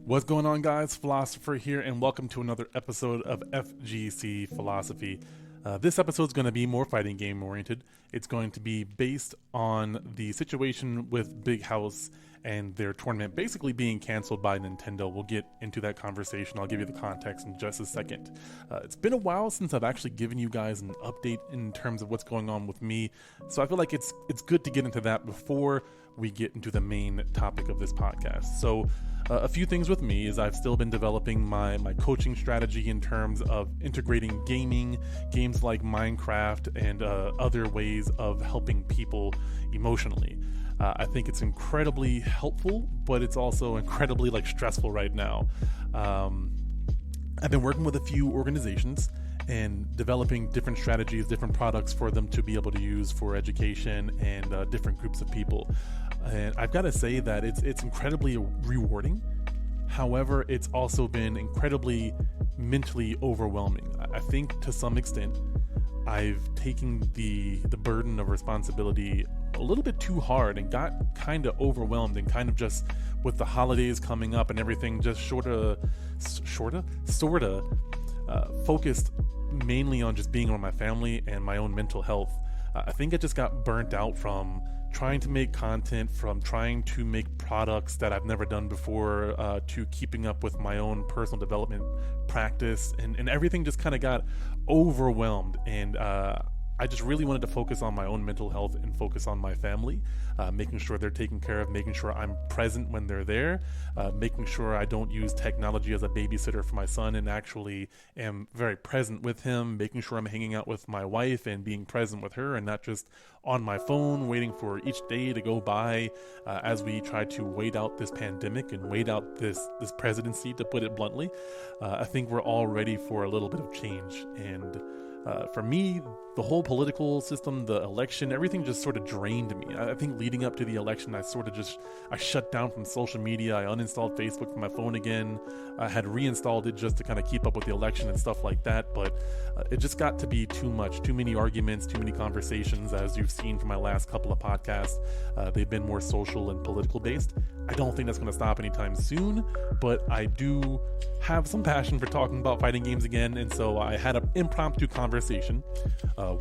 What's going on, guys? Philosopher here, and welcome to another episode of FGC Philosophy. This episode is going to be more fighting game oriented. It's going to be based on the situation with Big House and their tournament basically being canceled by Nintendo. We'll get into that conversation. I'll give you the context in just a second. It's been a while since I've actually given you guys an update in terms of what's going on with me, so I feel like it's good to get into that before we get into the main topic of this podcast. So a few things with me is I've still been developing my coaching strategy in terms of integrating gaming, games like Minecraft, and other ways of helping people emotionally. I think it's incredibly helpful, but it's also incredibly stressful right now. I've been working with a few organizations and developing different strategies, different products for them to be able to use for education and different groups of people. And I've got to say that it's incredibly rewarding. However, it's also been incredibly mentally overwhelming. I think to some extent, I've taken the burden of responsibility a little bit too hard and got kind of overwhelmed, and kind of just with the holidays coming up and everything just sorta focused mainly on just being around my family and my own mental health. I think I just got burnt out from trying to make content, from trying to make products that I've never done before, to keeping up with my own personal development practice, and everything just kind of got overwhelmed. And I just really wanted to focus on my own mental health and focus on my family, making sure they're taken care of, making sure I'm present when they're there, making sure I don't use technology as a babysitter for my son and actually am very present with him, making sure I'm hanging out with my wife and being present with her and not just on my phone waiting for each day to go by as we try to wait out this pandemic and wait out this presidency, to put it bluntly. I think we're all ready for a little bit of change. And for me, the whole political system, the election, everything just sort of drained me. I think leading up to the election, I shut down from social media. I uninstalled Facebook from my phone again. I had reinstalled it just to kind of keep up with the election and stuff like that. But it just got to be too much, too many arguments, too many conversations. As you've seen from my last couple of podcasts, they've been more social and political based. I don't think that's going to stop anytime soon, but I do have some passion for talking about fighting games again. And so I had an impromptu conversation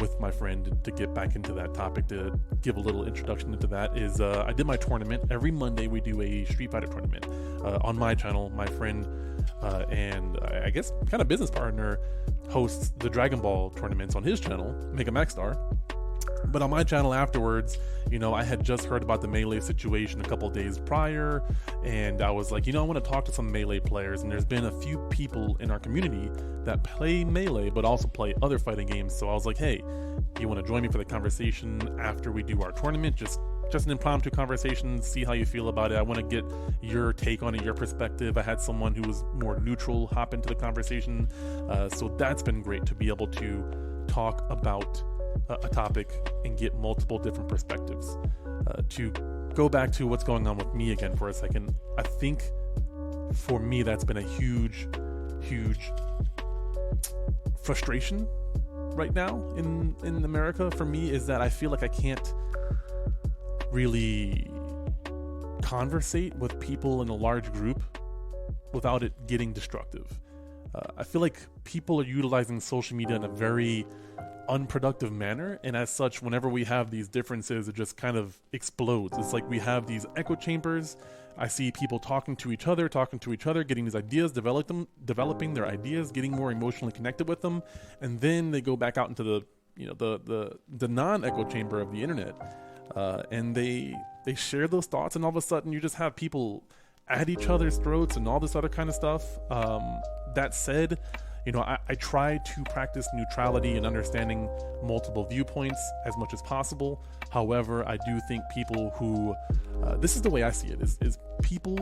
with my friend to get back into that topic, to give a little introduction into that. Is I did my tournament. Every Monday we do a Street Fighter tournament on my channel. My friend and I guess kind of business partner hosts the Dragon Ball tournaments on his channel, Mega Maxstar. But on my channel afterwards, I had just heard about the Melee situation a couple days prior, and I was like, I want to talk to some Melee players, and there's been a few people in our community that play Melee but also play other fighting games. So I was like, hey, do you want to join me for the conversation after we do our tournament? Just an impromptu conversation, see how you feel about it. I want to get your take on it, your perspective. I had someone who was more neutral hop into the conversation, so that's been great to be able to talk about a topic and get multiple different perspectives. To go back to what's going on with me again for a second, I think for me that's been a huge frustration right now in America for me, is that I feel like I can't really conversate with people in a large group without it getting destructive. I feel like people are utilizing social media in a very unproductive manner, and as such, whenever we have these differences, it just kind of explodes. It's like we have these echo chambers. I see people talking to each other, getting these ideas, developing their ideas, getting more emotionally connected with them, and then they go back out into the non-echo chamber of the internet, and they share those thoughts, and all of a sudden you just have people at each other's throats and all this other kind of stuff. That said, I try to practice neutrality and understanding multiple viewpoints as much as possible. However, I do think people who, this is the way I see it, is people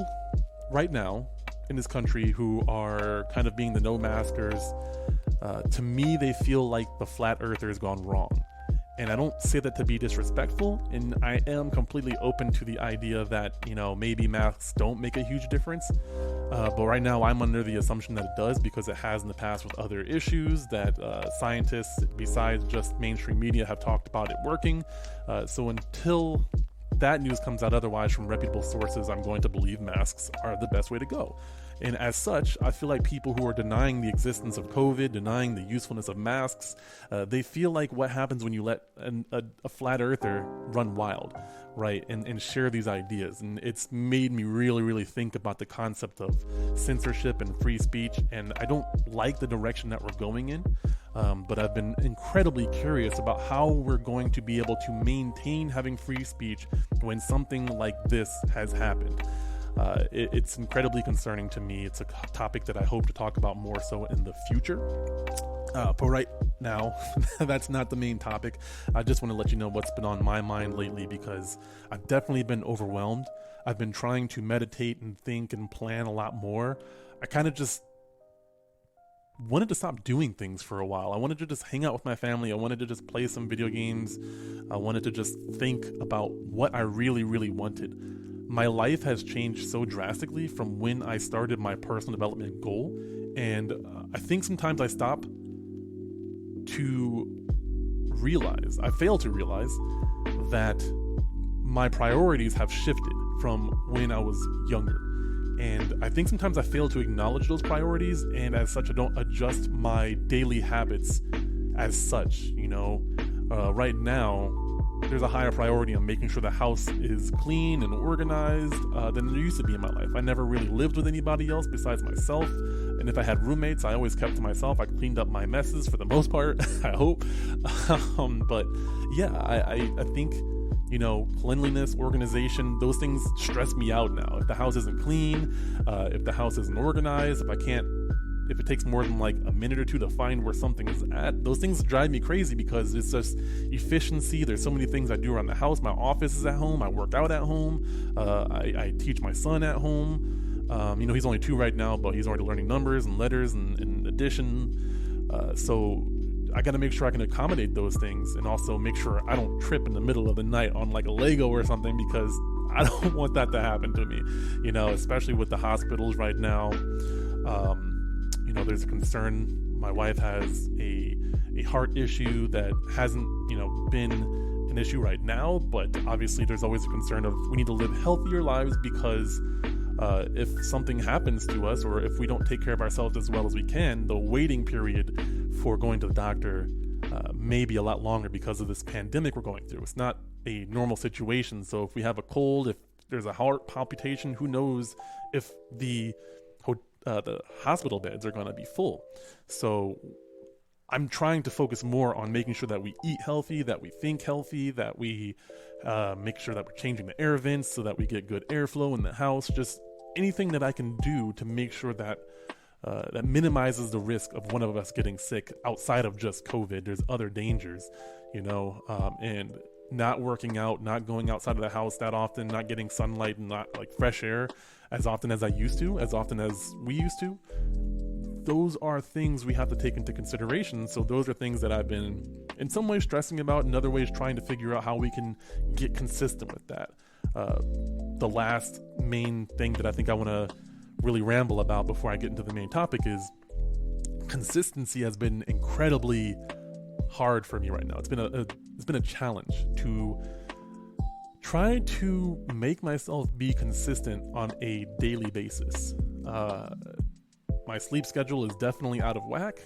right now in this country who are kind of being the no-maskers, to me, they feel like the flat earthers gone wrong. And I don't say that to be disrespectful, and I am completely open to the idea that, maybe masks don't make a huge difference. But right now I'm under the assumption that it does, because it has in the past with other issues that scientists, besides just mainstream media, have talked about it working. So until that news comes out otherwise from reputable sources, I'm going to believe masks are the best way to go. And as such, I feel like people who are denying the existence of COVID, denying the usefulness of masks, they feel like what happens when you let a flat earther run wild, right? And share these ideas. And it's made me really, really think about the concept of censorship and free speech. And I don't like the direction that we're going in. But I've been incredibly curious about how we're going to be able to maintain having free speech when something like this has happened. It's incredibly concerning to me. It's a topic that I hope to talk about more so in the future. But right now, that's not the main topic. I just want to let you know what's been on my mind lately, because I've definitely been overwhelmed. I've been trying to meditate and think and plan a lot more. I kind of just wanted to stop doing things for a while. I wanted to just hang out with my family. I wanted to just play some video games. I wanted to just think about what I really, really wanted. My life has changed so drastically from when I started my personal development goal. And I think sometimes I fail to realize that my priorities have shifted from when I was younger. And I think sometimes I fail to acknowledge those priorities, and as such, I don't adjust my daily habits as such. Right now, there's a higher priority on making sure the house is clean and organized than there used to be in my life. I never really lived with anybody else besides myself, and if I had roommates, I always kept to myself. I cleaned up my messes for the most part, I hope. But yeah, I think cleanliness, organization, those things stress me out now. If the house isn't clean, if the house isn't organized, if it takes more than like a minute or two to find where something is at, those things drive me crazy, because it's just efficiency. There's so many things I do around the house. My office is at home. I work out at home. I teach my son at home. He's only 2 right now, but he's already learning numbers and letters and addition. So I got to make sure I can accommodate those things, and also make sure I don't trip in the middle of the night on like a Lego or something, because I don't want that to happen to me, especially with the hospitals right now. There's a concern. My wife has a heart issue that hasn't, been an issue right now, but obviously there's always a concern of we need to live healthier lives, because if something happens to us, or if we don't take care of ourselves as well as we can, the waiting period for going to the doctor may be a lot longer because of this pandemic we're going through. It's not a normal situation. So if we have a cold, if there's a heart palpitation, who knows if the hospital beds are going to be full. So I'm trying to focus more on making sure that we eat healthy, that we think healthy, that we make sure that we're changing the air vents so that we get good airflow in the house. Just anything that I can do to make sure that that minimizes the risk of one of us getting sick outside of just COVID. There's other dangers, and not working out, not going outside of the house that often, not getting sunlight and not like fresh air as often as we used to. Those are things we have to take into consideration. So those are things that I've been in some ways stressing about, in other ways trying to figure out how we can get consistent with that. The last main thing that I think I want to really ramble about before I get into the main topic is consistency has been incredibly hard for me right now. It's been a challenge to try to make myself be consistent on a daily basis. My sleep schedule is definitely out of whack.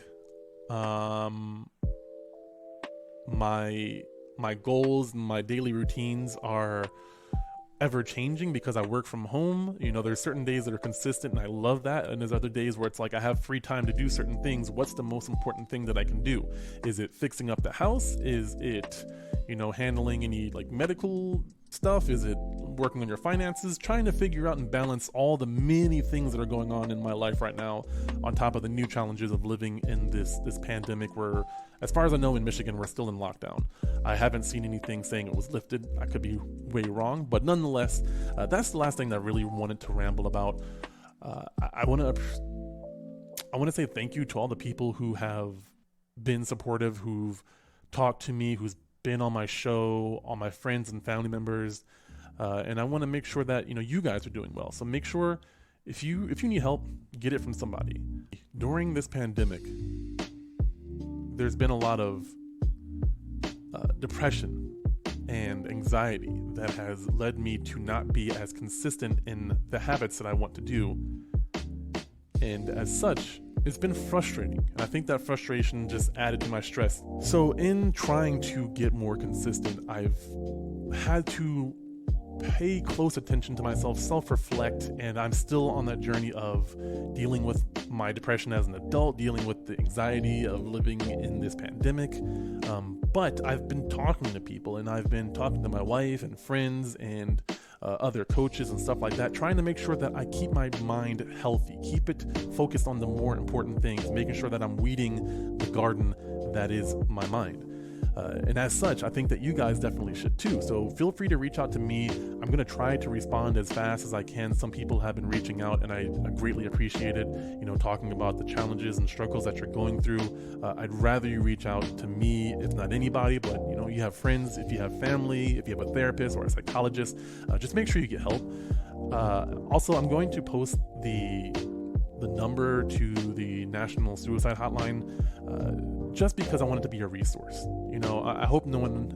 My goals and my daily routines are ever changing because I work from home. There's certain days that are consistent and I love that, and there's other days where it's like I have free time to do certain things. What's the most important thing that I can do? Is it fixing up the house? Is it handling any like medical stuff? Is it working on your finances? Trying to figure out and balance all the many things that are going on in my life right now, on top of the new challenges of living in this pandemic where, as far as I know, in Michigan, we're still in lockdown. I haven't seen anything saying it was lifted. I could be way wrong, but nonetheless, that's the last thing that I really wanted to ramble about. I want to say thank you to all the people who have been supportive, who've talked to me, who's been on my show, all my friends and family members, and I want to make sure that you guys are doing well. So make sure if you need help, get it from somebody. During this pandemic, there's been a lot of depression and anxiety that has led me to not be as consistent in the habits that I want to do. And as such, it's been frustrating. And I think that frustration just added to my stress. So in trying to get more consistent, I've had to pay close attention to myself, self-reflect, and I'm still on that journey of dealing with my depression as an adult, dealing with the anxiety of living in this pandemic. But I've been talking to people, and I've been talking to my wife and friends and other coaches and stuff like that, trying to make sure that I keep my mind healthy, keep it focused on the more important things, making sure that I'm weeding the garden that is my mind. And as such, I think that you guys definitely should too. So feel free to reach out to me. I'm going to try to respond as fast as I can. Some people have been reaching out, and I greatly appreciate it, talking about the challenges and struggles that you're going through. I'd rather you reach out to me, if not anybody, but you have friends, if you have family, if you have a therapist or a psychologist, just make sure you get help. Also, I'm going to post the number to the National Suicide Hotline, just because I want it to be a resource. I hope no one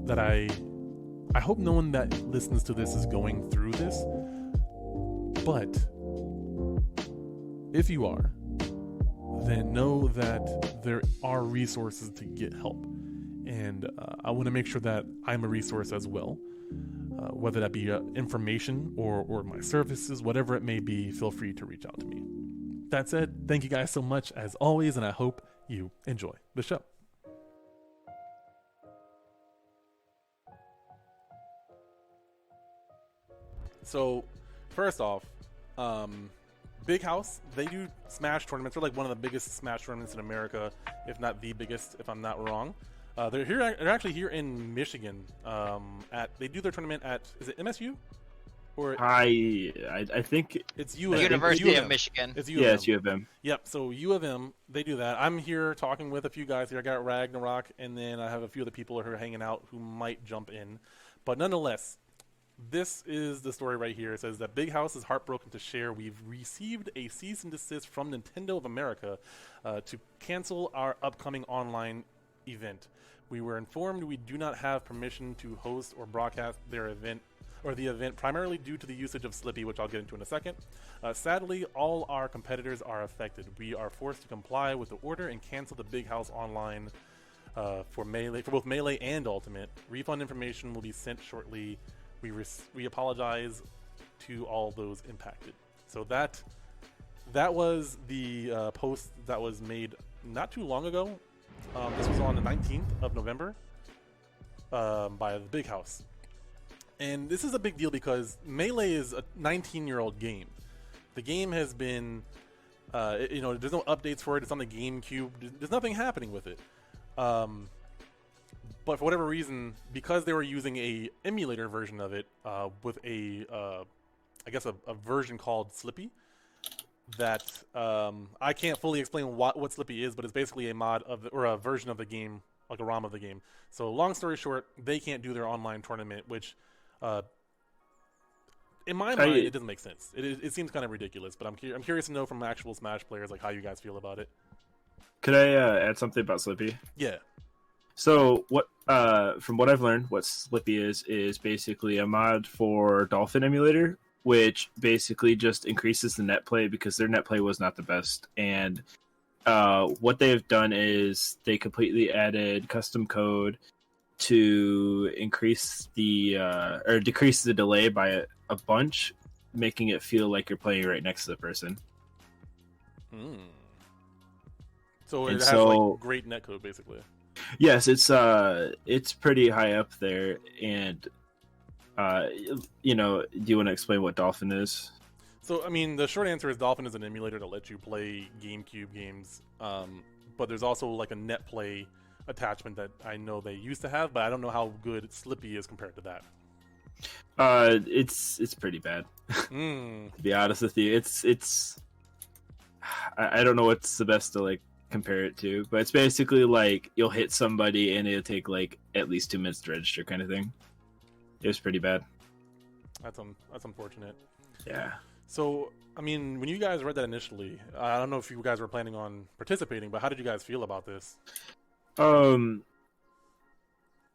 that listens to this is going through this, but if you are, then know that there are resources to get help, and I want to make sure that I'm a resource as well, whether that be information or my services, whatever it may be. Feel free to reach out to me. That said, thank you guys so much as always, and I hope you enjoy the show. So, first off, Big House, they do Smash tournaments. They're like one of the biggest Smash tournaments in America, if not the biggest, if I'm not wrong. They're actually here in Michigan. They do their tournament at, is it MSU? Or I think it's University of Michigan. It's U of M. It's U of M. Yep. So U of M, they do that. I'm here talking with a few guys here. I got Ragnarok, and then I have a few other people who are hanging out who might jump in. But nonetheless, this is the story right here. It says that Big House is heartbroken to share we've received a cease and desist from Nintendo of America to cancel our upcoming online event. We were informed we do not have permission to host or broadcast their event or the event, primarily due to the usage of Slippy, which I'll get into in a second. Sadly, all our competitors are affected. We are forced to comply with the order and cancel the Big House online for both Melee and Ultimate. Refund information will be sent shortly. We apologize to all those impacted. So that was the post that was made not too long ago. This was on the 19th of November by the Big House. And this is a big deal because Melee is a 19-year-old game. The game has been, there's no updates for it. It's on the GameCube. There's nothing happening with it. But for whatever reason, because they were using a emulator version of it with a version called Slippy, that I can't fully explain what Slippy is, but it's basically a mod or a version of the game, like a ROM of the game. So long story short, they can't do their online tournament, which in my mind, it doesn't make sense. It seems kind of ridiculous, but I'm curious to know from actual Smash players like how you guys feel about it. Could I add something about Slippy? Yeah. So what, from what I've learned, what Slippy is basically a mod for Dolphin emulator, which basically just increases the net play because their net play was not the best. And what they have done is they completely added custom code to increase the or decrease the delay by a bunch, making it feel like you're playing right next to the person. So it has like great netcode, basically. Yes, it's pretty high up there, and do you want to explain what Dolphin is? So I mean, the short answer is Dolphin is an emulator that lets you play GameCube games, but there's also like a net play attachment that I know they used to have, but I don't know how good Slippy is compared to that. It's pretty bad. To be honest with you, it's I don't know what's the best to like compare it to, but it's basically like you'll hit somebody and it'll take like at least 2 minutes to register, kind of thing. It was pretty bad. That's unfortunate. Yeah. So I mean, when you guys read that initially, I don't know if you guys were planning on participating, but how did you guys feel about this?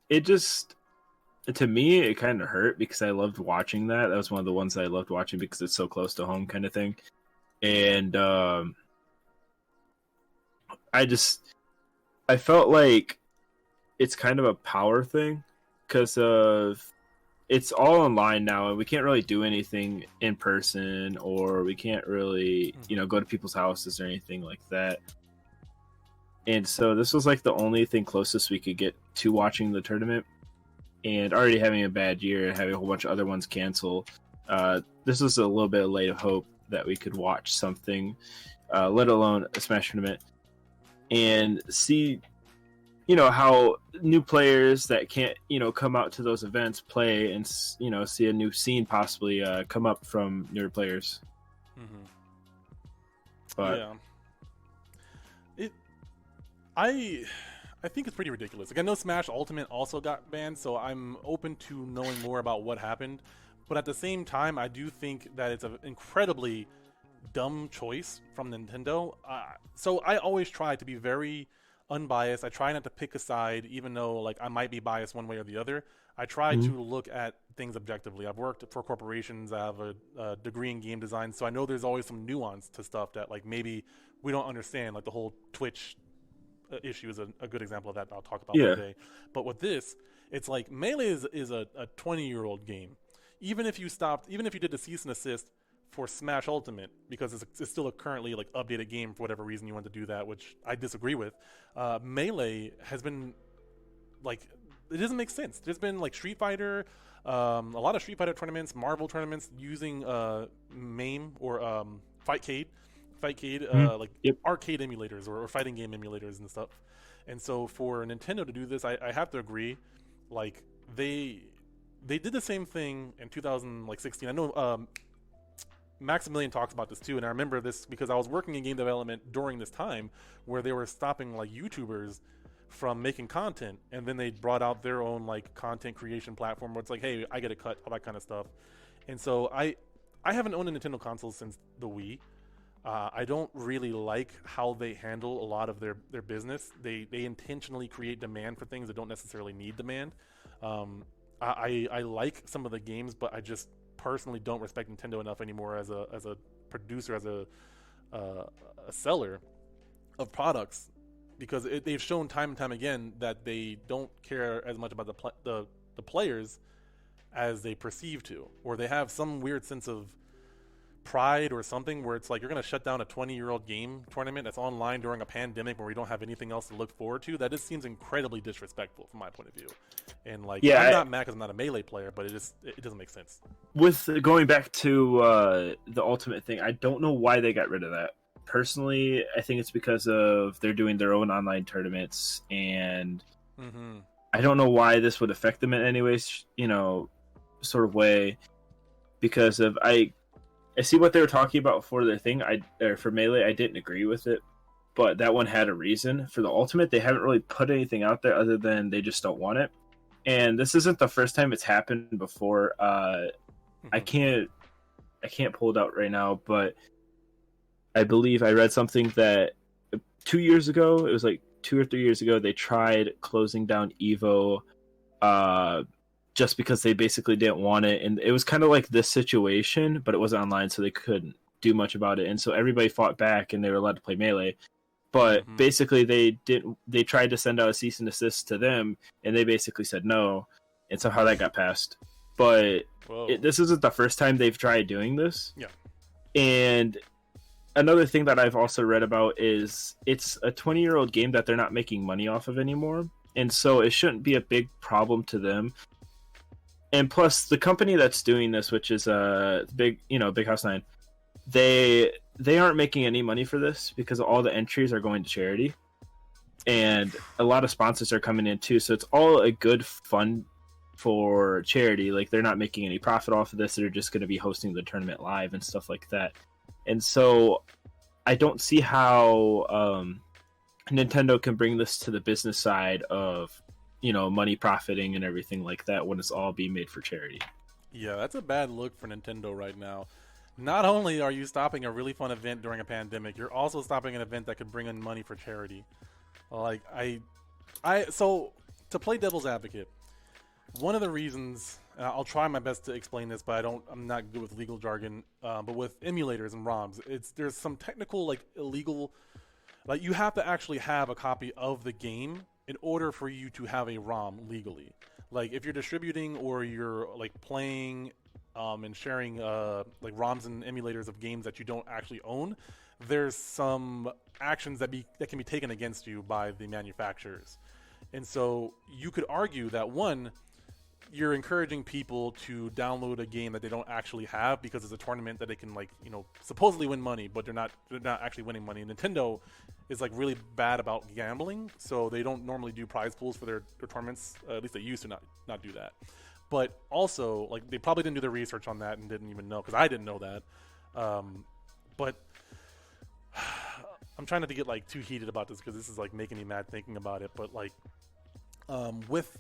It just, to me, it kind of hurt because I loved watching that. That was one of the ones that I loved watching because it's so close to home, kind of thing. And I felt like it's kind of a power thing because of it's all online now, and we can't really do anything in person, or we can't really, go to people's houses or anything like that. And so this was like the only thing closest we could get to watching the tournament. And already having a bad year, having a whole bunch of other ones cancel, this was a little bit of light of hope that we could watch something, let alone a Smash tournament, and see, how new players that can't, come out to those events play, and see a new scene possibly come up from newer players. Mm-hmm. But yeah, I think it's pretty ridiculous. Like, I know Smash Ultimate also got banned, so I'm open to knowing more about what happened. But at the same time, I do think that it's an incredibly dumb choice from Nintendo. So I always try to be very unbiased. I try not to pick a side, even though like I might be biased one way or the other. I try to look at things objectively. I've worked for corporations. I have a degree in game design, so I know there's always some nuance to stuff that like maybe we don't understand. Like the whole Twitch issue is a good example of that I'll talk about one day. But with this, it's like Melee is a 20-year-old game. Even if you did the cease and assist for Smash Ultimate, because it's still a currently like updated game for whatever reason you want to do that, which I disagree with. Melee has been like, it doesn't make sense. There's been like Street Fighter, a lot of Street Fighter tournaments, Marvel tournaments using MAME or Fightcade, arcade emulators or fighting game emulators and stuff. And so for Nintendo to do this, I have to agree. Like they did the same thing in 2016. I know Maximilian talks about this too, and I remember this because I was working in game development during this time where they were stopping like YouTubers from making content, and then they brought out their own like content creation platform where it's like, hey, I get a cut, all that kind of stuff. And so I haven't owned a Nintendo console since the Wii. I don't really like how they handle a lot of their business. They intentionally create demand for things that don't necessarily need demand. I like some of the games, but I just personally don't respect Nintendo enough anymore as a producer, as a seller of products, because they've shown time and time again that they don't care as much about the players as they perceive to, or they have some weird sense of pride or something where it's like you're going to shut down a 20-year-old game tournament that's online during a pandemic where we don't have anything else to look forward to. That just seems incredibly disrespectful from my point of view. And like, I'm not mad because I'm not a Melee player, but it doesn't make sense. With going back to the Ultimate thing, I don't know why they got rid of that. Personally, I think it's because of they're doing their own online tournaments, and I don't know why this would affect them in any way, sort of way, because of I see what they were talking about for their thing. For Melee, I didn't agree with it, but that one had a reason. For the Ultimate, they haven't really put anything out there other than they just don't want it. And this isn't the first time it's happened before. I can't pull it out right now, but I believe I read something that 2 years ago, it was like 2 or 3 years ago, they tried closing down Evo just because they basically didn't want it. And it was kind of like this situation, but it wasn't online, so they couldn't do much about it. And so everybody fought back and they were allowed to play Melee. But basically they tried to send out a cease and desist to them, and they basically said no. And somehow that got passed. But this isn't the first time they've tried doing this. Yeah. And another thing that I've also read about is it's a 20-year-old game that they're not making money off of anymore. And so it shouldn't be a big problem to them. And plus, the company that's doing this, which is Big House 9, they aren't making any money for this because all the entries are going to charity, and a lot of sponsors are coming in too. So it's all a good fund for charity. Like, they're not making any profit off of this. They're just going to be hosting the tournament live and stuff like that. And so I don't see how Nintendo can bring this to the business side of money profiting and everything like that when it's all being made for charity. Yeah, that's a bad look for Nintendo right now. Not only are you stopping a really fun event during a pandemic, you're also stopping an event that could bring in money for charity. Like, so to play devil's advocate, one of the reasons, and I'll try my best to explain this, but I'm not good with legal jargon, but with emulators and ROMs, there's some technical, like, illegal Like, you have to actually have a copy of the game in order for you to have a ROM legally. Like, if you're distributing or you're like playing and sharing like ROMs and emulators of games that you don't actually own, there's some actions that can be taken against you by the manufacturers. And so you could argue that, one, you're encouraging people to download a game that they don't actually have because it's a tournament that they can, like, you know, supposedly win money, but they're not actually winning money. Nintendo is like really bad about gambling, so they don't normally do prize pools for their tournaments. At least they used to not do that. But also, like, they probably didn't do their research on that and didn't even know, because I didn't know that. But I'm trying not to get like too heated about this, because this is like making me mad thinking about it. But like, with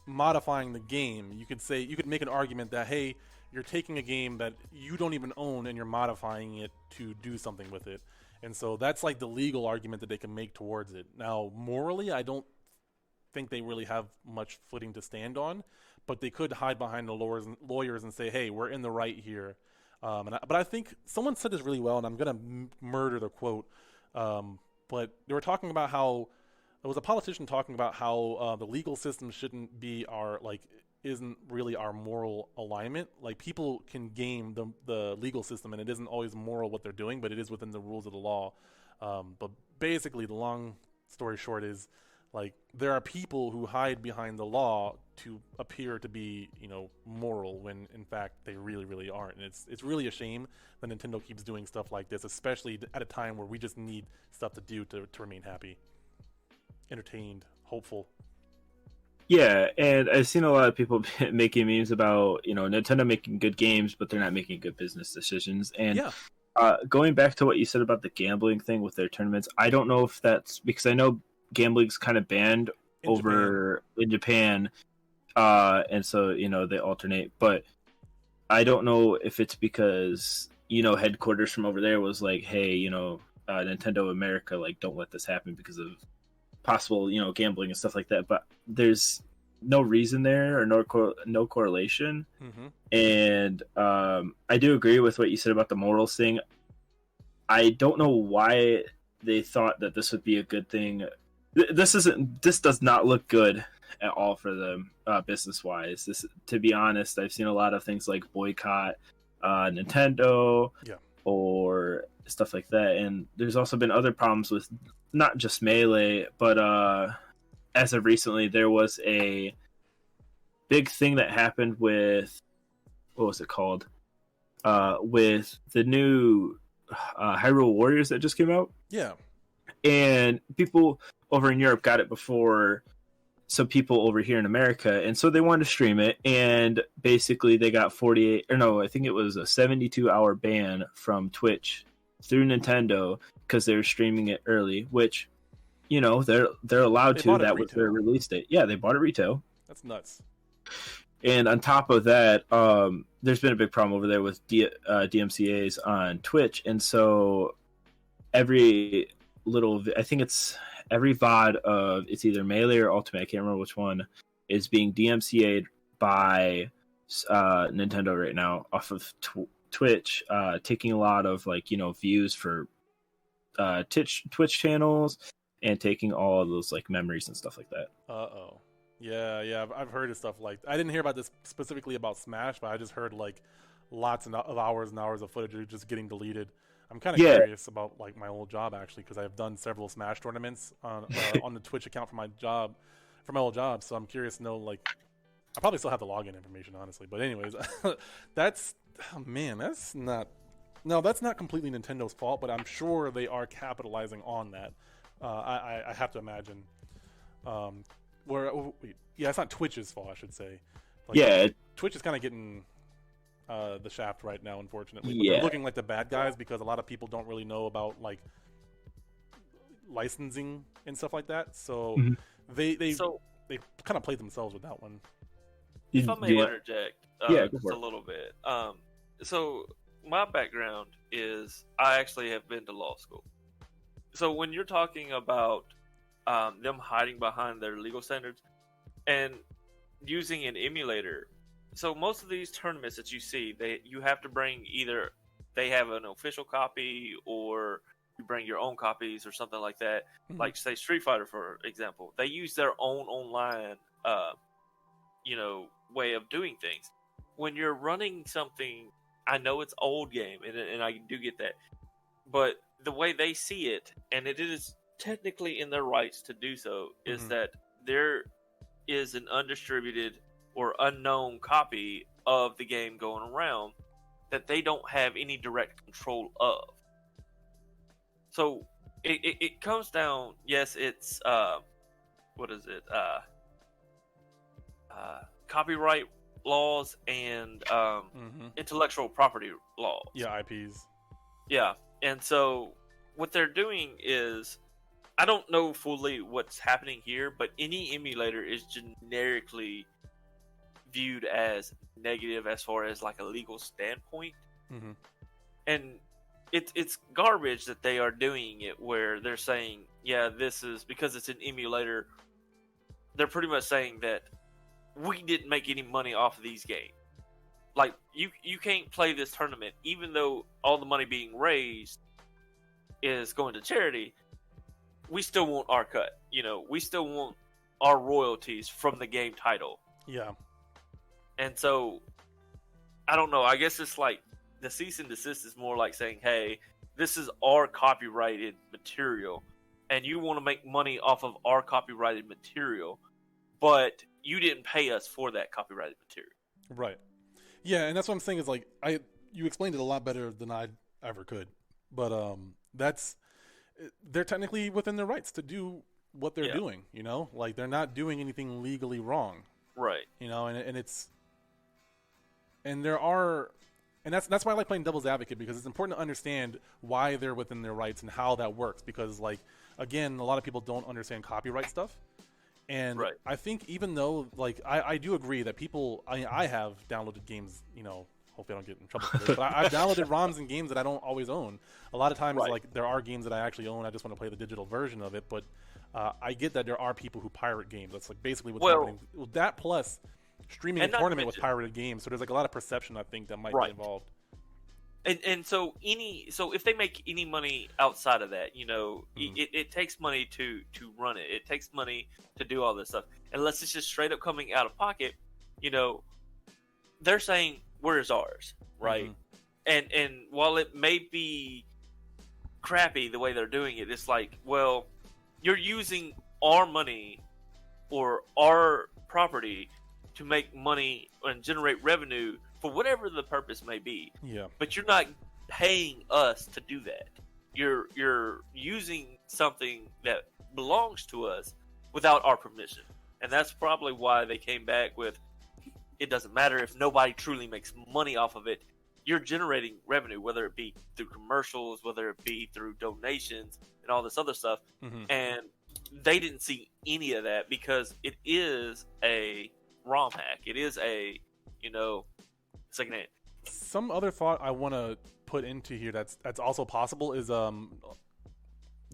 modifying the game, you could make an argument that, hey, you're taking a game that you don't even own and you're modifying it to do something with it. And so that's like the legal argument that they can make towards it. Now, morally, I don't think they really have much footing to stand on, but they could hide behind the lawyers and say, hey, we're in the right here. But I think someone said this really well, and I'm going to murder the quote. But they were talking about how it was a politician talking about how the legal system isn't really our moral alignment. Like, people can game the legal system, and it isn't always moral what they're doing, but it is within the rules of the law. But basically, the long story short is, like, there are people who hide behind the law to appear to be, you know, moral, when in fact they really, really aren't. And it's really a shame that Nintendo keeps doing stuff like this, especially at a time where we just need stuff to do to remain happy, entertained, hopeful. Yeah, and I've seen a lot of people making memes about, you know, Nintendo making good games, but they're not making good business decisions. And yeah. Going back to what you said about the gambling thing with their tournaments, I don't know if that's because I know gambling's kind of banned in Japan, and so, you know, they alternate. But I don't know if it's because, you know, headquarters from over there was like, hey, you know, Nintendo America, like, don't let this happen because of possible, you know, gambling and stuff like that. But there's no reason there, or no correlation. Mm-hmm. And I do agree with what you said about the morals thing. I don't know why they thought that this would be a good thing. This does not look good at all for them, business wise. To be honest, I've seen a lot of things like boycott Nintendo, or stuff like that. And there's also been other problems with not just Melee, but as of recently, there was a big thing that happened with, what was it called? With the new Hyrule Warriors that just came out. Yeah. And people over in Europe got it before some people over here in America, and so they wanted to stream it, and basically they got 48, or no, I think it was a 72-hour ban from Twitch through Nintendo because they were streaming it early, which, you know, they're allowed to. That was their release date. Yeah, they bought it retail. That's nuts. And on top of that, there's been a big problem over there with DMCAs on Twitch, and so every VOD of, it's either Melee or Ultimate, I can't remember which one, is being DMCA'd by Nintendo right now off of Twitch, taking a lot of, like, you know, views for Twitch channels, and taking all of those, like, memories and stuff like that. Yeah, I've heard of stuff like, I didn't hear about this specifically about Smash, but I just heard like lots of hours and hours of footage just getting deleted. I'm kind of curious about, like, my old job, actually, because I've done several Smash tournaments on the Twitch account for my old job. So I'm curious to know, like, I probably still have the login information, honestly. But anyways, that's not completely Nintendo's fault, but I'm sure they are capitalizing on that. I have to imagine. It's not Twitch's fault, I should say. Like, Twitch is kind of getting the shaft right now, unfortunately. But they're looking like the bad guys because a lot of people don't really know about, like, licensing and stuff like that. So they kind of played themselves with that one. If I may interject just a little bit. So my background is, I actually have been to law school. So when you're talking about them hiding behind their legal standards and using an emulator, so most of these tournaments that you see, you have to bring, either they have an official copy or you bring your own copies or something like that. Like say Street Fighter, for example, they use their own online, way of doing things. When you're running something, I know it's old game, and I do get that, but the way they see it, and it is technically in their rights to do so, is that there is an undistributed or unknown copy of the game going around that they don't have any direct control of. So it comes down, yes, it's what is it? Copyright laws and intellectual property laws. Yeah, IPs. Yeah, and so what they're doing is, I don't know fully what's happening here, but any emulator is generically viewed as negative as far as like a legal standpoint. And it's garbage that they are doing it where they're saying, yeah, this is because it's an emulator. They're pretty much saying that we didn't make any money off of these games. Like, you can't play this tournament, even though all the money being raised is going to charity. We still want our cut. We still want our royalties from the game title. Yeah. And so, I don't know. I guess it's like the cease and desist is more like saying, hey, this is our copyrighted material, and you want to make money off of our copyrighted material, but you didn't pay us for that copyrighted material. Right. Yeah, and that's what I'm saying is like, you explained it a lot better than I ever could. But they're technically within their rights to do what they're doing, Like, they're not doing anything legally wrong. Right. And that's why I like playing devil's advocate, because it's important to understand why they're within their rights and how that works. Because, like, again, a lot of people don't understand copyright stuff. And I think even though, like, I do agree that people, I have downloaded games, hopefully I don't get in trouble for this, but I've downloaded ROMs and games that I don't always own. A lot of times, like, there are games that I actually own. I just want to play the digital version of it. But I get that there are people who pirate games. That's, like, basically what's happening. Well, that plus streaming a tournament with pirated games. So there's, like, a lot of perception, I think, that might be involved. And so if they make any money outside of that, it takes money to run it. It takes money to do all this stuff. Unless it's just straight up coming out of pocket, they're saying, where's ours, right? And while it may be crappy the way they're doing it, it's like, well, you're using our money or our property to make money and generate revenue for whatever the purpose may be. Yeah. But you're not paying us to do that. You're using something that belongs to us without our permission. And that's probably why they came back with, it doesn't matter if nobody truly makes money off of it. You're generating revenue, whether it be through commercials, whether it be through donations and all this other stuff. And they didn't see any of that because it is a ROM hack. It is a, secondhand. Some other thought I want to put into here that's also possible is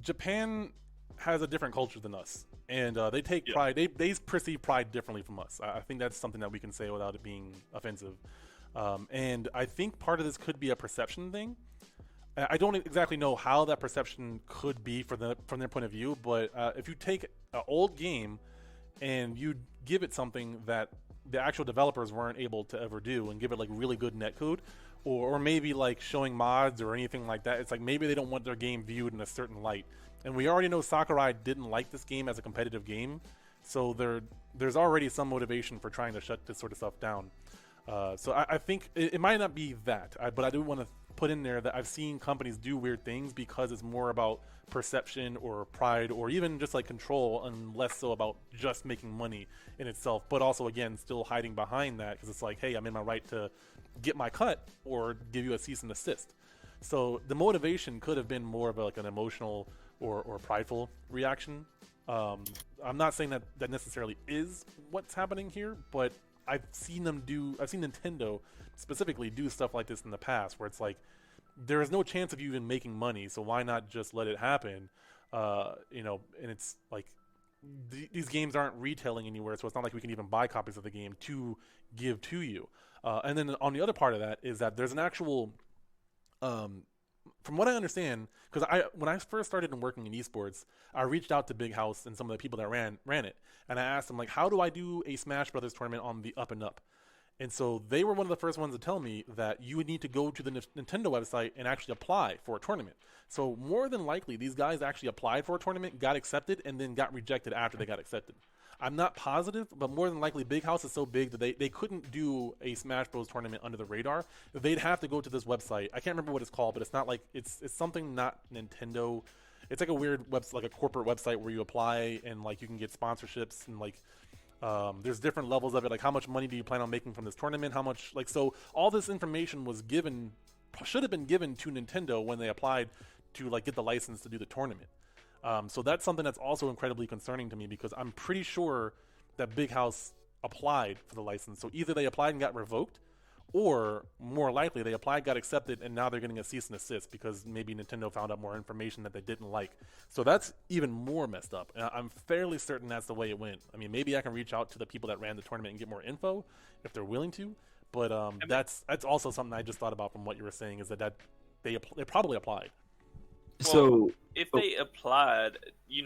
Japan has a different culture than us, and they take pride. They perceive pride differently from us. I think that's something that we can say without it being offensive. And I think part of this could be a perception thing. I don't exactly know how that perception could be from their point of view, but if you take an old game and you give it something that the actual developers weren't able to ever do, and give it like really good netcode, or maybe like showing mods or anything like that, it's like maybe they don't want their game viewed in a certain light. And we already know Sakurai didn't like this game as a competitive game, so there's already some motivation for trying to shut this sort of stuff down. So I think it might not be that, but I do want to put in there that I've seen companies do weird things because it's more about perception or pride or even just like control, and less so about just making money in itself, but also again still hiding behind that because it's like, hey, I'm in my right to get my cut or give you a cease and desist. So the motivation could have been more of like an emotional or prideful reaction. I'm not saying that necessarily is what's happening here, but I've seen Nintendo specifically do stuff like this in the past, where it's like, there is no chance of you even making money, so why not just let it happen? And it's like, these games aren't retailing anywhere, so it's not like we can even buy copies of the game to give to you. And then on the other part of that is that there's an actual from what I understand, because when I first started working in esports, I reached out to Big House and some of the people that ran it, and I asked them like, how do I do a Smash Brothers tournament on the up and up? And so they were one of the first ones to tell me that you would need to go to the Nintendo website and actually apply for a tournament. So more than likely, these guys actually applied for a tournament, got accepted, and then got rejected after they got accepted. I'm not positive, but more than likely, Big House is so big that they couldn't do a Smash Bros. Tournament under the radar. They'd have to go to this website. I can't remember what it's called, but it's not like it's something not Nintendo. It's like a weird website, like a corporate website where you apply and like you can get sponsorships and like there's different levels of it. Like how much money do you plan on making from this tournament? How much like so all this information was given, should have been given to Nintendo when they applied to like get the license to do the tournament. So that's something that's also incredibly concerning to me because I'm pretty sure that Big House applied for the license. So either they applied and got revoked, or more likely they applied, got accepted, and now they're getting a cease and desist because maybe Nintendo found out more information that they didn't like. So that's even more messed up. And I'm fairly certain that's the way it went. I mean, maybe I can reach out to the people that ran the tournament and get more info if they're willing to. But that's also something I just thought about from what you were saying is that they probably applied. Well, So if they applied, you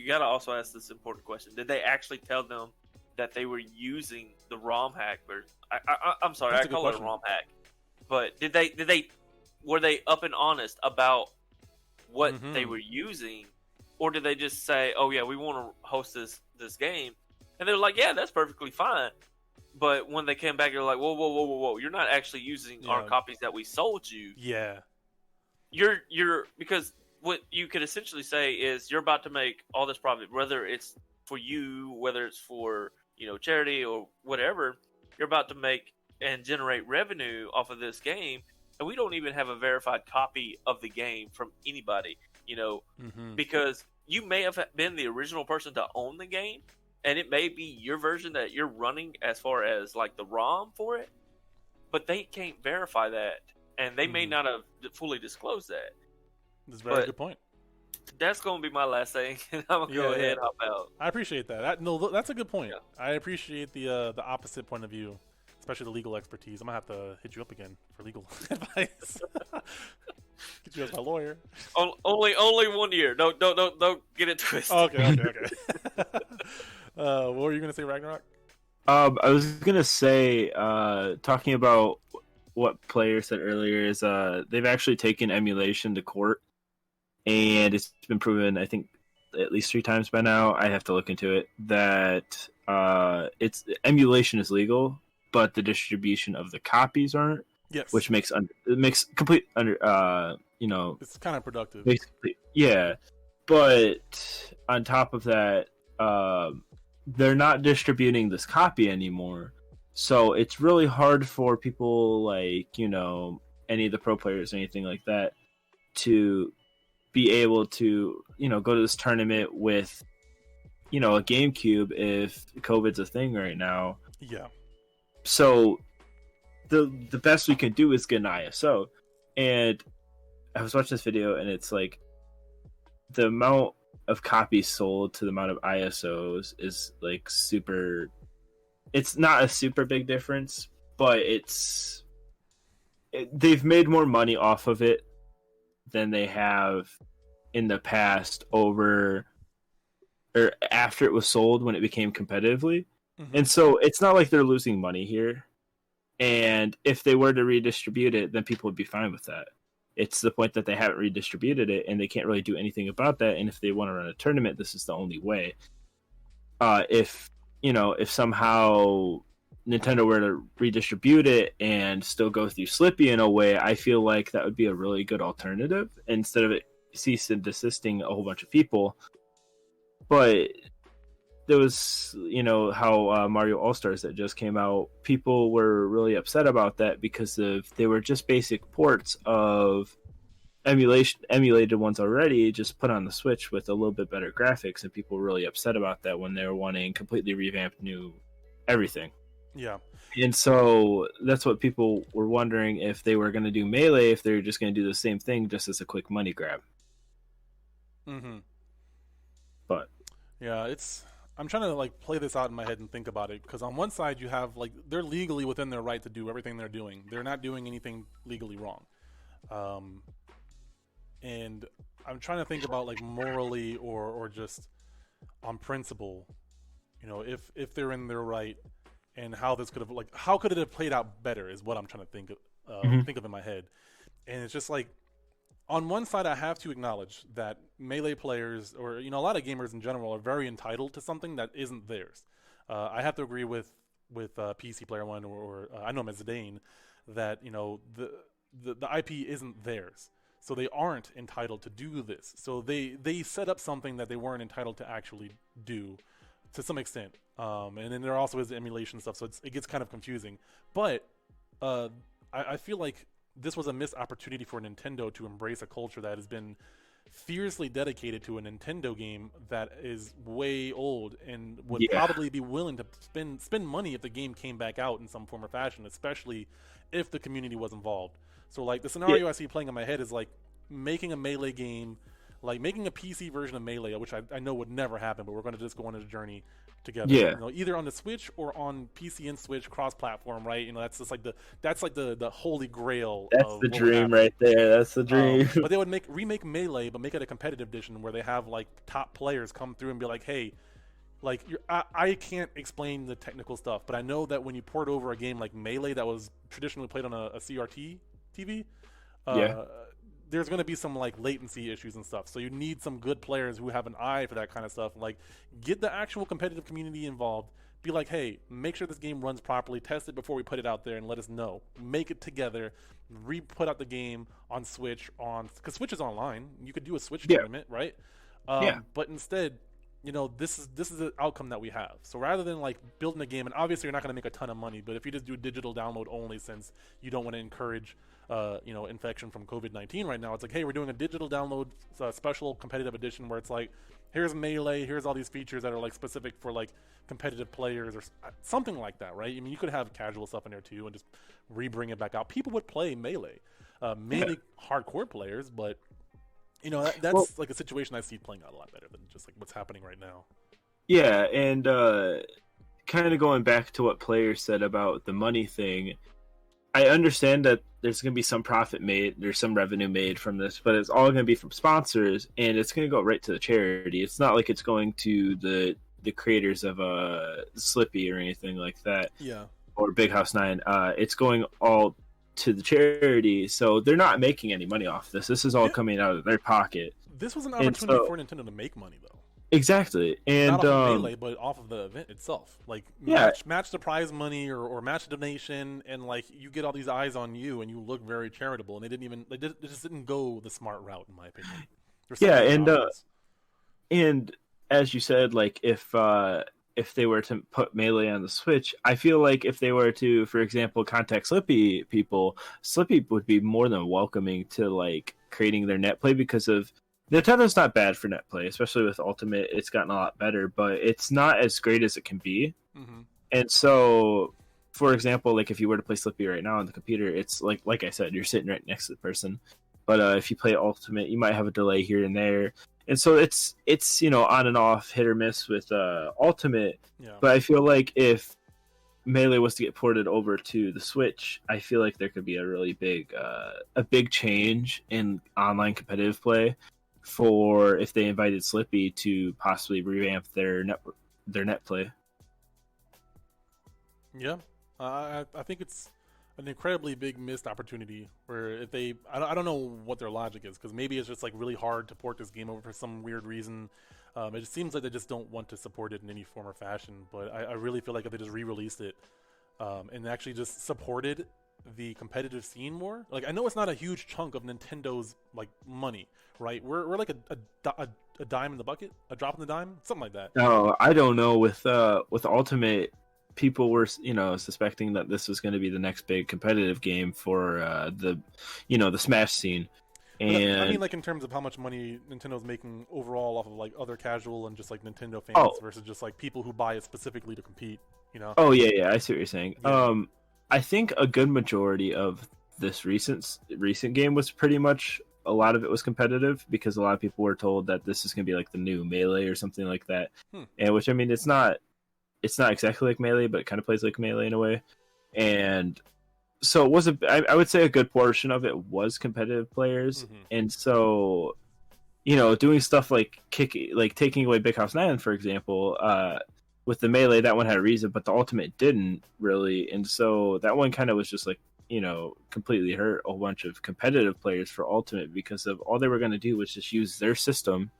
got to also ask this important question: did they actually tell them that they were using the ROM hack? Or I'm sorry, That's I call it a ROM hack. But were they up and honest about what they were using, or did they just say, "Oh yeah, we want to host this game," and they're like, "Yeah, that's perfectly fine." But when they came back, they're like, "Whoa! You're not actually using our copies that we sold you." Yeah. You're because what you could essentially say is you're about to make all this profit, whether it's for you, whether it's for charity or whatever. You're about to make and generate revenue off of this game, and we don't even have a verified copy of the game from anybody. Because you may have been the original person to own the game, and it may be your version that you're running as far as like the ROM for it, but they can't verify that. And they may not have fully disclosed that. That's a very good point. That's going to be my last thing, and I'm going to go ahead and hop out. I appreciate that. That's a good point. Yeah. I appreciate the opposite point of view, especially the legal expertise. I'm going to have to hit you up again for legal advice. Get you as my lawyer. Only 1 year. Don't get it twisted. Okay. What were you going to say, Ragnarok? I was going to say, talking about what player said earlier is they've actually taken emulation to court, and it's been proven, I think, at least 3 times by now. I have to look into it. That emulation is legal, but the distribution of the copies aren't. Yes, which makes complete it's kind of productive. Basically, yeah. But on top of that, they're not distributing this copy anymore. So it's really hard for people like, any of the pro players or anything like that to be able to, go to this tournament with, a GameCube if COVID's a thing right now. Yeah. So the best we can do is get an ISO. And I was watching this video and it's like the amount of copies sold to the amount of ISOs is like super... It's not a super big difference, but they've made more money off of it than they have in the past or after it was sold when it became competitively. Mm-hmm. And so it's not like they're losing money here. And if they were to redistribute it, then people would be fine with that. It's the point that they haven't redistributed it and they can't really do anything about that. And if they want to run a tournament, this is the only way. If somehow Nintendo were to redistribute it and still go through Slippy in a way, I feel like that would be a really good alternative instead of it cease and desisting a whole bunch of people. But there was, how Mario All-Stars that just came out, people were really upset about that because they were just basic ports of emulated ones already, just put on the Switch with a little bit better graphics, and people were really upset about that when they were wanting completely revamped new everything. Yeah. And so that's what people were wondering, if they were going to do Melee, if they were just going to do the same thing just as a quick money grab. Mm-hmm. But yeah, I'm trying to play this out in my head and think about it, because on one side you have they're legally within their right to do everything they're doing. They're not doing anything legally wrong. and I'm trying to think about like morally or just on principle, you know, if they're in their right, and how this could have like how could it have played out better is what I'm trying to think of in my head, and it's just like on one side I have to acknowledge that melee players or you know a lot of gamers in general are very entitled to something that isn't theirs. I have to agree with PC Player One or I know him as Zidane that you know the IP isn't theirs. So they aren't entitled to do this. So they set up something that they weren't entitled to actually do to some extent. And then there also is the emulation stuff, so it gets kind of confusing. But I feel like this was a missed opportunity for Nintendo to embrace a culture that has been fiercely dedicated to a Nintendo game that is way old and would probably be willing to spend money if the game came back out in some form or fashion, especially if the community was involved. So like the scenario I see playing in my head is like making a Melee game, like making a PC version of Melee, which I know would never happen, but we're going to just go on a journey together. Yeah. You know, either on the Switch or on PC and Switch cross-platform, right? You know, that's just like the holy grail. That's the dream right there. That's the dream. But they would remake Melee, but make it a competitive edition where they have like top players come through and be like, hey. Like I can't explain the technical stuff, but I know that when you port over a game like Melee that was traditionally played on a CRT TV, there's going to be some like latency issues and stuff. So you need some good players who have an eye for that kind of stuff. Like get the actual competitive community involved. Be like, hey, make sure this game runs properly. Test it before we put it out there and let us know. Make it together. Put out the game on Switch because Switch is online. You could do a Switch tournament, right? But instead, you know, this is the outcome that we have. So rather than like building a game, and obviously you're not going to make a ton of money, but if you just do digital download only, since you don't want to encourage, you know, infection from COVID-19 right now, it's like, hey, we're doing a digital download special competitive edition where it's like, here's Melee, here's all these features that are like specific for like competitive players or something like that, right? I mean, you could have casual stuff in there too and just re-bring it back out. People would play Melee, mainly hardcore players, but you know, that's like a situation I see playing out a lot better than just like what's happening right now. Yeah, and kind of going back to what players said about the money thing, I understand that there's going to be some profit made, there's some revenue made from this, but it's all going to be from sponsors, and it's going to go right to the charity. It's not like it's going to the creators of Slippy or anything like that. Yeah. Or Big House 9. It's going all to the charity, so they're not making any money off this. This is all coming out of their pocket. This was an opportunity for Nintendo to make money, though. Exactly, and not off of Melee, but off of the event itself. Like match the prize money or match the donation, and like you get all these eyes on you, and you look very charitable. And they just didn't go the smart route, in my opinion. And as you said, like if they were to put Melee on the Switch, I feel like if they were to, for example, contact Slippy people, Slippy would be more than welcoming to like creating their net play, because of Nintendo's not bad for net play, especially with Ultimate. It's gotten a lot better, but it's not as great as it can be. Mm-hmm. And so, for example, like if you were to play Slippy right now on the computer, it's like I said, you're sitting right next to the person. But if you play Ultimate, you might have a delay here and there. And so it's you know, on and off, hit or miss with Ultimate. Yeah. But I feel like if Melee was to get ported over to the Switch, I feel like there could be a really big change in online competitive play for if they invited Slippy to possibly revamp their net play. Yeah, I think it's an incredibly big missed opportunity where if I don't know what their logic is, because maybe it's just like really hard to port this game over for some weird reason. It just seems like they just don't want to support it in any form or fashion, but I really feel like if they just re-released it and actually just supported the competitive scene more, like I know it's not a huge chunk of Nintendo's like money, right? We're like a dime in the bucket, a drop in the dime, something like that. No, I don't know. With Ultimate, people were, you know, suspecting that this was going to be the next big competitive game for the Smash scene. And I mean, like in terms of how much money Nintendo's making overall off of like other casual and just like Nintendo fans versus just like people who buy it specifically to compete, you know? Oh yeah, I see what you're saying. Yeah. I think a good majority of this recent game was pretty much, a lot of it was competitive, because a lot of people were told that this is going to be like the new Melee or something like that. And which, I mean, it's not exactly like Melee, but it kind of plays like Melee in a way. And so it was I would say a good portion of it was competitive players, and so doing stuff like taking away Big House 9, for example, with the melee, that one had a reason, but the ultimate didn't really, and so that one kind of was just like completely hurt a bunch of competitive players for ultimate, because of all they were going to do was just use their system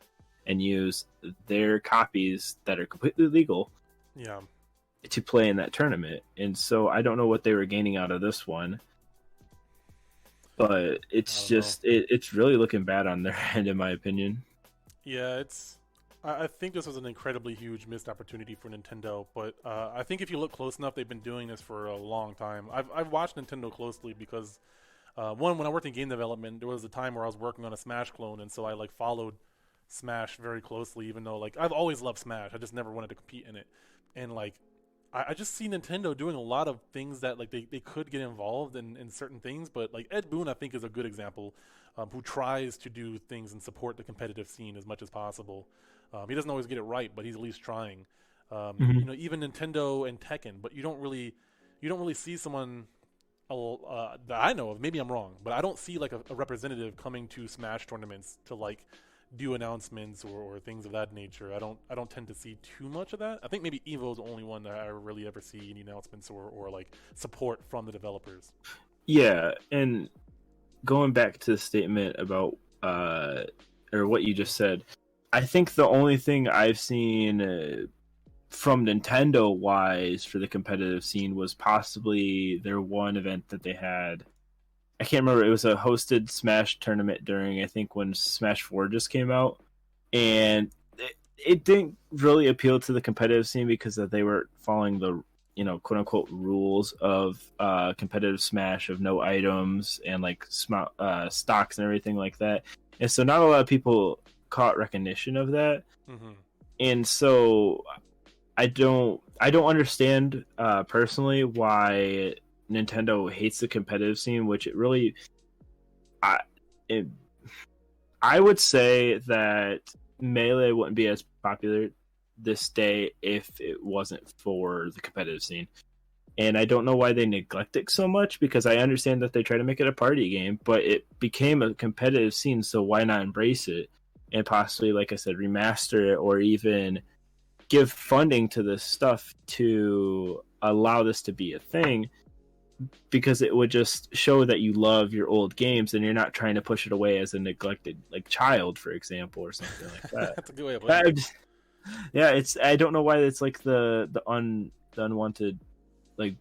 and use their copies that are completely legal to play in that tournament. And so I don't know what they were gaining out of this one, but it's it's really looking bad on their end, in my opinion. Yeah, I think this was an incredibly huge missed opportunity for Nintendo, but I think if you look close enough, they've been doing this for a long time. I've watched Nintendo closely because when I worked in game development, there was a time where I was working on a Smash clone, and so I followed Smash very closely, even though I've always loved Smash. I just never wanted to compete in it. And I just see Nintendo doing a lot of things that they could get involved in certain things, but Ed Boon I think is a good example, who tries to do things and support the competitive scene as much as possible. He doesn't always get it right, but he's at least trying. Even Nintendo and Tekken, but you don't really see someone that I know of. Maybe I'm wrong, but I don't see a representative coming to Smash tournaments to do announcements or things of that nature. I don't tend to see too much of that. I think maybe Evo's the only one that I really ever see any announcements or support from the developers. Yeah, and going back to the statement about or what you just said, I think the only thing I've seen from Nintendo wise for the competitive scene was possibly their one event that they had. I can't remember. It was a hosted Smash tournament during, I think, when Smash 4 just came out. And it didn't really appeal to the competitive scene because they were following the, quote unquote rules of competitive Smash, of no items and stocks and everything like that. And so not a lot of people caught recognition of that. And so I don't understand personally why Nintendo hates the competitive scene, which it really, I would say that Melee wouldn't be as popular this day if it wasn't for the competitive scene. And I don't know why they neglect it so much, because I understand that they try to make it a party game, but it became a competitive scene, so why not embrace it and possibly, like I said, remaster it, or even give funding to this stuff to allow this to be a thing, because it would just show that you love your old games and you're not trying to push it away as a neglected child, for example, or something like that. That's a good way of putting it. Yeah, I don't know why it's the unwanted the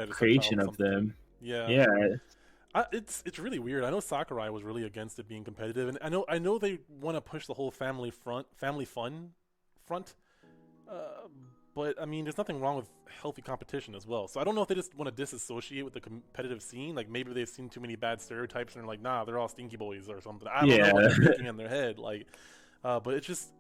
creation of them. Yeah. It's really weird. I know Sakurai was really against it being competitive, and I know they want to push the whole family fun front. But I mean, there's nothing wrong with healthy competition as well. So I don't know if they just want to disassociate with the competitive scene. Maybe they've seen too many bad stereotypes and they're like, nah, they're all stinky boys or something. I don't know what they're thinking in their head. But it's just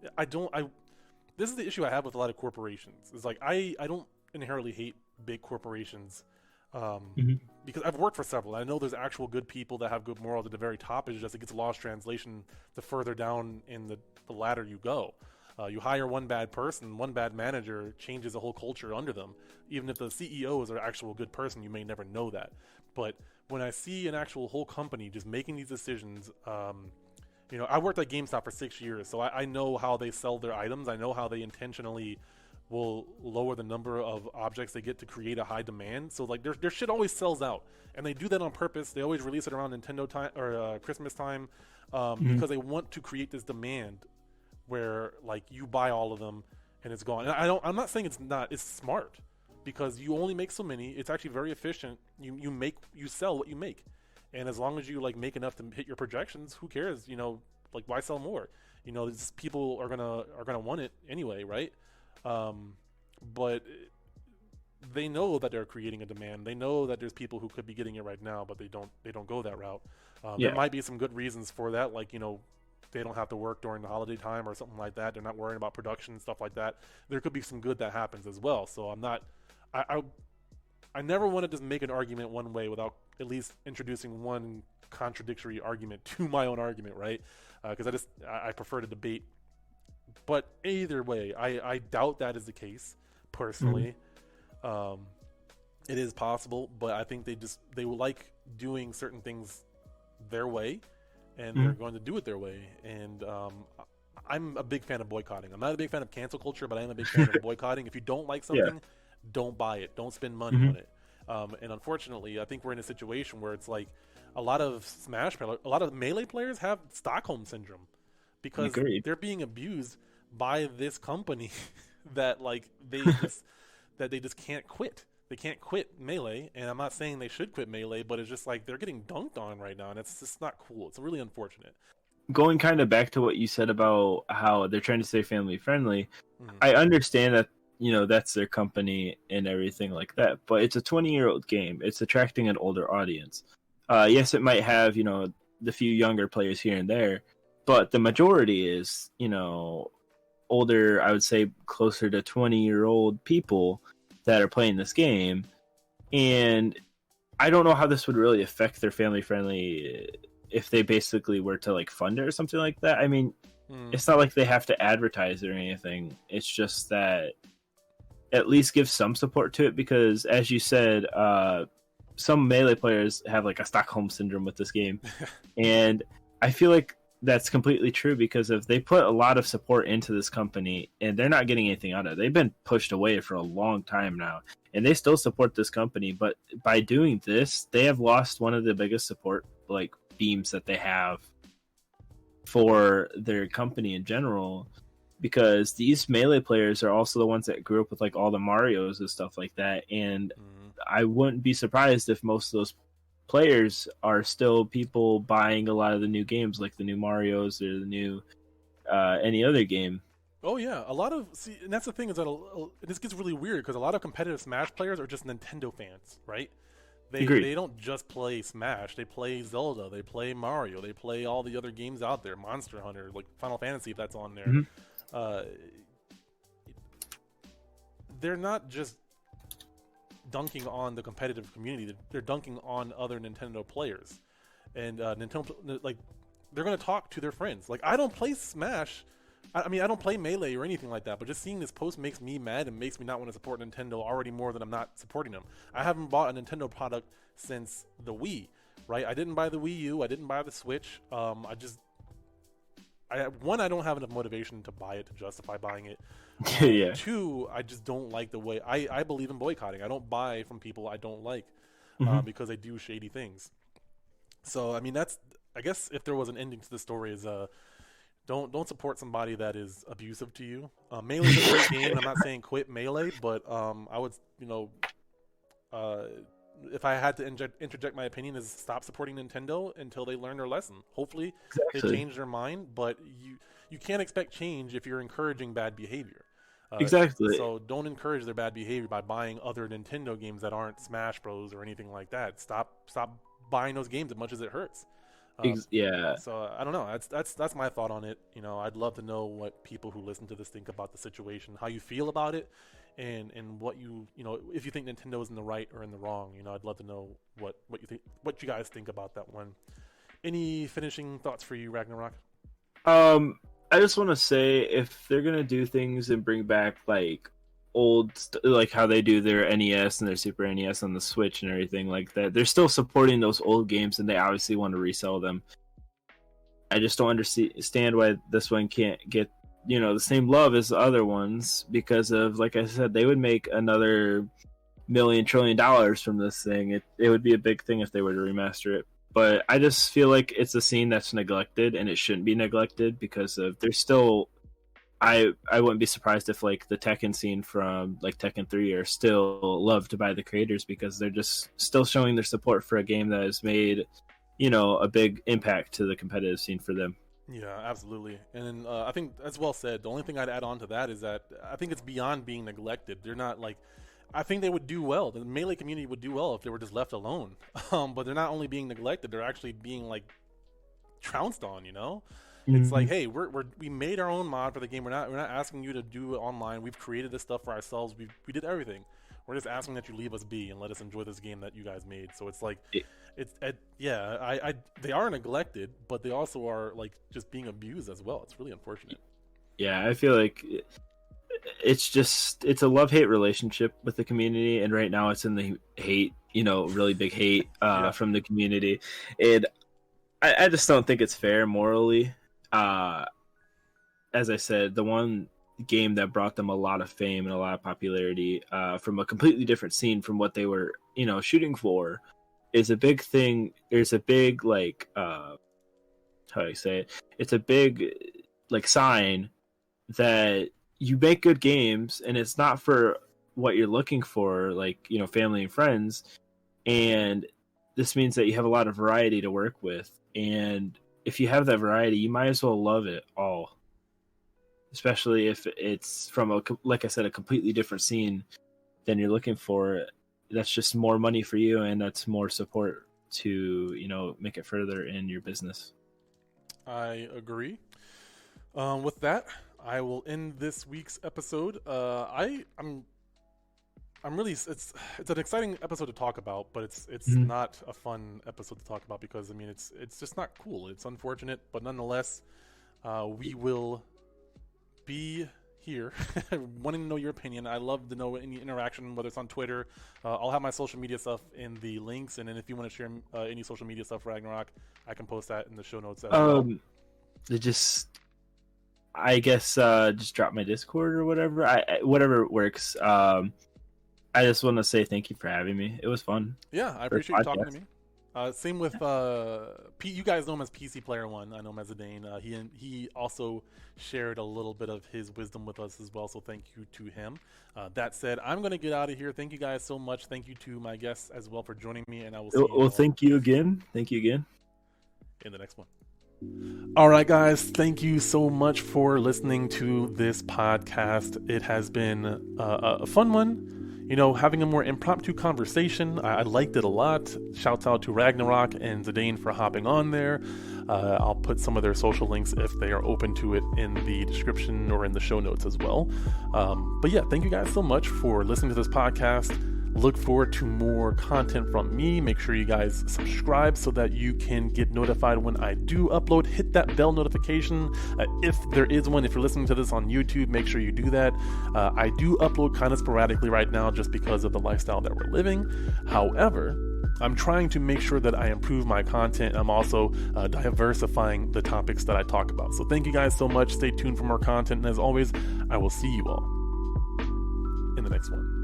this is the issue I have with a lot of corporations. It's I don't inherently hate big corporations, because I've worked for several. I know there's actual good people that have good morals at the very top. It's just it gets lost translation the further down in the ladder you go. You hire one bad person, one bad manager changes the whole culture under them. Even if the CEO is an actual good person, you may never know that. But when I see an actual whole company just making these decisions, I worked at GameStop for 6 years, so I know how they sell their items. I know how they intentionally will lower the number of objects they get to create a high demand. So their shit always sells out, and they do that on purpose. They always release it around Nintendo time or Christmas time, because they want to create this demand where you buy all of them and it's gone. And I'm not saying it's smart, because you only make so many. It's actually very efficient. You sell what you make, and as long as you make enough to hit your projections, who cares? Why sell more? People are gonna want it anyway, right? But they know that they're creating a demand. They know that there's people who could be getting it right now, but they don't go that route. There might be some good reasons for that, they don't have to work during the holiday time or something like that. They're not worrying about production and stuff like that. There could be some good that happens as well. So I never want to just make an argument one way without at least introducing one contradictory argument to my own argument, right? Because I prefer to debate. But either way, I doubt that is the case, personally. It is possible, but I think they will like doing certain things their way, and they're going to do it their way. And I'm a big fan of boycotting. I'm not a big fan of cancel culture, but I am a big fan of boycotting. If you don't like something, don't buy it. Don't spend money on it. And unfortunately, I think we're in a situation where it's like a lot of a lot of Melee players have Stockholm syndrome because they're being abused by this company that like they just can't quit. They can't quit Melee, and I'm not saying they should quit Melee, but it's just like they're getting dunked on right now, and it's just not cool. It's really unfortunate. Going kind of back to what you said about how they're trying to stay family friendly, I understand that, you know, that's their company and everything like that, but it's a 20-year-old game. It's attracting an older audience. Yes, it might have, you know, the few younger players here and there, but the majority is, you know, older, I would say closer to 20-year-old people that are playing this game. And I don't know how this would really affect their family friendly if they basically were to like fund it or something like that. I mean, it's not like they have to advertise it or anything. It's just that at least give some support to it, because as you said, some Melee players have like a Stockholm syndrome with this game. And I feel like that's completely true, because if they put a lot of support into this company and they're not getting anything out of it, they've been pushed away for a long time now, and they still support this company. But by doing this, they have lost one of the biggest support like beams that they have for their company in general, because these Melee players are also the ones that grew up with like all the Marios and stuff like that. And I wouldn't be surprised if most of those players are still people buying a lot of the new games, like the new Marios or the new any other game. Oh yeah, a lot of and that's the thing is that this gets really weird because a lot of competitive Smash players are just Nintendo fans, right? They don't just play Smash. They play Zelda. They play Mario. They play all the other games out there, Monster Hunter, like Final Fantasy, if that's on there. They're not just dunking on the competitive community. They're dunking on other Nintendo players, and Nintendo, like, they're going to talk to their friends. Like, I don't play Smash. I mean, I don't play Melee or anything like that, but just seeing this post makes me mad and makes me not want to support Nintendo already more than I'm not supporting them. I haven't bought a Nintendo product since the Wii, right? I didn't buy the Wii U. I didn't buy the Switch. I don't have enough motivation to buy it to justify buying it. Yeah. Two, I just don't like the way I believe in boycotting. I don't buy from people I don't like because they do shady things. So I mean, I guess if there was an ending to the story is don't support somebody that is abusive to you. Melee is a great game. I'm not saying quit Melee, but I would, if I had to interject my opinion, is stop supporting Nintendo until they learn their lesson. Hopefully they change their mind, but you can't expect change if you're encouraging bad behavior. Exactly. So don't encourage their bad behavior by buying other Nintendo games that aren't Smash Bros or anything like that. Stop buying those games as much as it hurts. Yeah. So I don't know. That's my thought on it. I'd love to know what people who listen to this think about the situation, how you feel about it, and what if you think Nintendo is in the right or in the wrong. I'd love to know what you think, what you guys think about that one. Any finishing thoughts for you, Ragnarok? I just want to say, if they're gonna do things and bring back like old like how they do their NES and their Super NES on the Switch and everything like that, they're still supporting those old games, and they obviously want to resell them. I just don't understand why this one can't get the same love as the other ones, because of, like I said, they would make another $1 trillion from this thing. It would be a big thing if they were to remaster it. But I just feel like it's a scene that's neglected, and it shouldn't be neglected, because of there's still I wouldn't be surprised if like the Tekken scene from like Tekken 3 are still loved by the creators, because they're just still showing their support for a game that has made a big impact to the competitive scene for them. Yeah, absolutely. And I think that's well said. The only thing I'd add on to that is that I think it's beyond being neglected. They're not like, I think they would do well. The Melee community would do well if they were just left alone. But they're not only being neglected, they're actually being like trounced on, It's like, hey, we made our own mod for the game. We're not asking you to do it online. We've created this stuff for ourselves. We did everything. We're just asking that you leave us be and let us enjoy this game that you guys made. So it's like, they are neglected, but they also are like just being abused as well. It's really unfortunate. Yeah, I feel like it's a love-hate relationship with the community, and right now it's in the hate, really big hate from the community. And I just don't think it's fair morally. As I said, the one game that brought them a lot of fame and a lot of popularity from a completely different scene from what they were shooting for is a big thing. There's a big how do I say it? It's a big sign that you make good games, and it's not for what you're looking for, family and friends. And this means that you have a lot of variety to work with. And if you have that variety, you might as well love it all, especially if it's from like I said, a completely different scene than you're looking for. That's just more money for you, and that's more support to, make it further in your business. I agree. With that, I will end this week's episode. I'm really it's an exciting episode to talk about, but it's not a fun episode to talk about because it's just not cool. It's unfortunate, but nonetheless, we will be here wanting to know your opinion. I love to know any interaction, whether it's on Twitter. I'll have my social media stuff in the links, and then if you want to share any social media stuff for Ragnarok, I can post that in the show notes as well. I guess just drop my Discord or whatever. Whatever works. I just want to say thank you for having me. It was fun. Yeah, I appreciate you talking to me. Same with you guys know him as PC Player One. I know him as Zidane. He also shared a little bit of his wisdom with us as well, so thank you to him. That said, I'm going to get out of here. Thank you guys so much. Thank you to my guests as well for joining me, and I will see you all. Thank you again. Thank you again. In the next one. All right, guys, thank you so much for listening to this podcast. It has been a fun one. Having a more impromptu conversation. I liked it a lot. Shouts out to Ragnarok and Zidane for hopping on there. I'll put some of their social links if they are open to it in the description or in the show notes as well. But yeah, thank you guys so much for listening to this podcast. Look forward to more content from me. Make sure you guys subscribe so that you can get notified when I do upload. Hit that bell notification if there is one. If you're listening to this on YouTube, make sure you do that. I do upload kind of sporadically right now just because of the lifestyle that we're living. However, I'm trying to make sure that I improve my content. I'm also diversifying the topics that I talk about. So thank you guys so much. Stay tuned for more content. And as always, I will see you all in the next one.